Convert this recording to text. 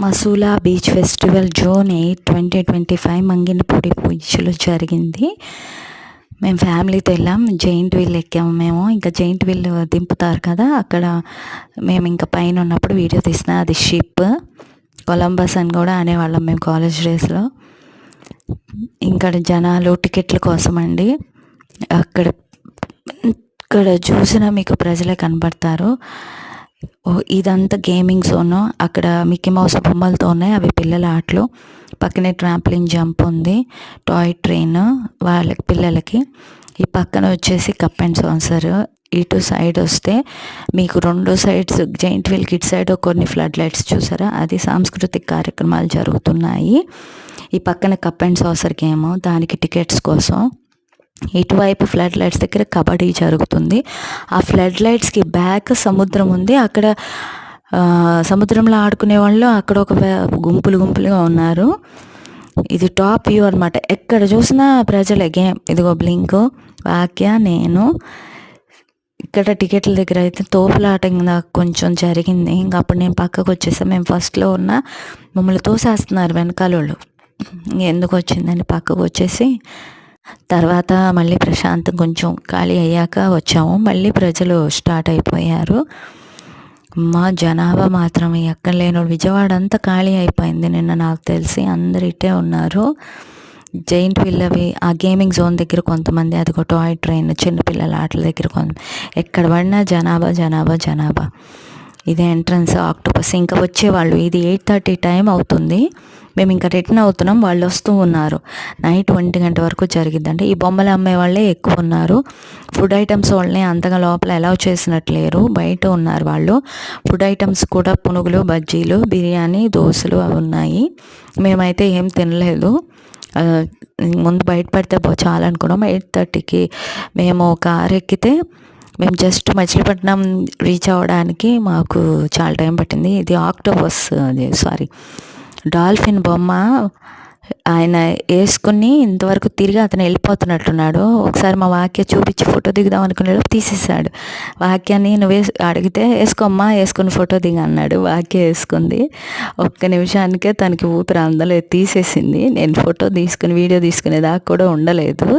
Masula beach festival June 8, 2025 Manginapudi బీచ్లో జరిగింది. మేము ఫ్యామిలీతో వెళ్ళాం. జైంట్ వీల్ ఎక్కాము మేము. ఇంకా జైంట్ వీల్ దింపుతారు కదా, అక్కడ మేము ఇంకా పైన ఉన్నప్పుడు వీడియో తీసిన. అది షిప్ కొలంబస్ అని కూడా అనేవాళ్ళం మేము కాలేజ్ డేస్లో. ఇంకా జనాలు టికెట్ల కోసం అండి. ఇక్కడ చూసినా మీకు ప్రజలే కనబడతారు. ఇదంతా గేమింగ్ జోన్. అక్కడ మిక్కీ మౌస్ బొమ్మలతో ఉన్నాయి, అవి పిల్లల ఆటలు. పక్కనే ట్రాంప్లిన్ జంప్ ఉంది, టాయ్ ట్రైన్ వాళ్ళకి పిల్లలకి. ఈ పక్కన వచ్చేసి కప్ అండ్ సాన్సర్. ఇటు సైడ్ వస్తే మీకు రెండు sides giant wheel kid side కొన్ని ఫ్లడ్ లైట్స్ చూసారా, అది సాంస్కృతిక కార్యక్రమాలు జరుగుతున్నాయి. ఈ పక్కన కప్ అండ్ సాసర్ గేమ్, దానికి టికెట్స్ కోసం. ఇటువైపు ఫ్లడ్ లైట్స్ దగ్గర కబడ్డీ జరుగుతుంది. ఆ ఫ్లడ్ లైట్స్కి బ్యాక్ సముద్రం ఉంది. అక్కడ సముద్రంలో ఆడుకునే వాళ్ళు అక్కడ ఒక గుంపులుగా ఉన్నారు. ఇది టాప్ వ్యూ అనమాట. ఎక్కడ చూసినా ప్రజలే. గేమ్ ఇదిగో బ్లింక్, వాక్య, నేను. ఇక్కడ టికెట్ల దగ్గర అయితే తోపులాట కొంచెం జరిగింది. ఇంకా అప్పుడు నేను పక్కకు వచ్చేసాను. మేము ఫస్ట్లో ఉన్న మమ్మల్ని తోసేస్తున్నారు వెనకాలోళ్ళు. ఎందుకు వచ్చిందని పక్కకు వచ్చేసి తర్వాత మళ్ళీ ప్రశాంతం కొంచెం ఖాళీ అయ్యాక వచ్చాము. మళ్ళీ ప్రజలు స్టార్ట్ అయిపోయారు. మా జనాభా మాత్రం ఎక్కడ లేని విజయవాడ అంతా ఖాళీ అయిపోయింది నిన్న. నాకు తెలిసి అందరు ఇట్టే ఉన్నారు. జైంట్ వీల్ అవి ఆ గేమింగ్ జోన్ దగ్గర కొంతమంది, అది ఒక టాయ్ ట్రైన్ చిన్నపిల్లల ఆటల దగ్గర ఎక్కడ పడినా జనాభా. ఇదే ఎంట్రన్స్ ఆక్టోపస్. ఇంకా వచ్చేవాళ్ళు. ఇది 8:30 టైం అవుతుంది. మేము ఇంకా రిటర్న్ అవుతున్నాం. వాళ్ళు వస్తూ ఉన్నారు. నైట్ 1 గంట వరకు జరిగిద్దంటే. ఈ బొమ్మలు అమ్మే వాళ్ళే ఎక్కువ ఉన్నారు. ఫుడ్ ఐటమ్స్ వాళ్ళని అంతగా లోపల అలౌ చేసినట్లేరు, బయట ఉన్నారు వాళ్ళు. ఫుడ్ ఐటమ్స్ కూడా పునుగులు, బజ్జీలు, బిర్యానీ, దోశలు అవి ఉన్నాయి. మేమైతే ఏం తినలేదు. ముందు బయట పడితే చాలనుకున్నాం. 8:30కి మేము కారు ఎక్కితే మేము జస్ట్ మచిలీపట్నం రీచ్ అవ్వడానికి మాకు చాలా టైం పట్టింది. ఇది ఆక్టోపస్, డాల్ఫిన్ బొమ్మ ఆయన వేసుకుని ఇంతవరకు తిరిగి అతను వెళ్ళిపోతున్నట్టున్నాడు. ఒకసారి మా వాక్య చూపించి ఫోటో దిగుదాం అనుకున్నాడు, తీసేసాడు. వాక్యాన్ని నువ్వు అడిగితే వేసుకోమ్మా, వేసుకుని ఫోటో దిగ అన్నాడు. వాక్య వేసుకుంది. ఒక్క నిమిషానికే తనకి ఊపిరి అందలేదు, తీసేసింది. నేను ఫోటో తీసుకుని వీడియో తీసుకునేదాకా కూడా ఉండలేదు.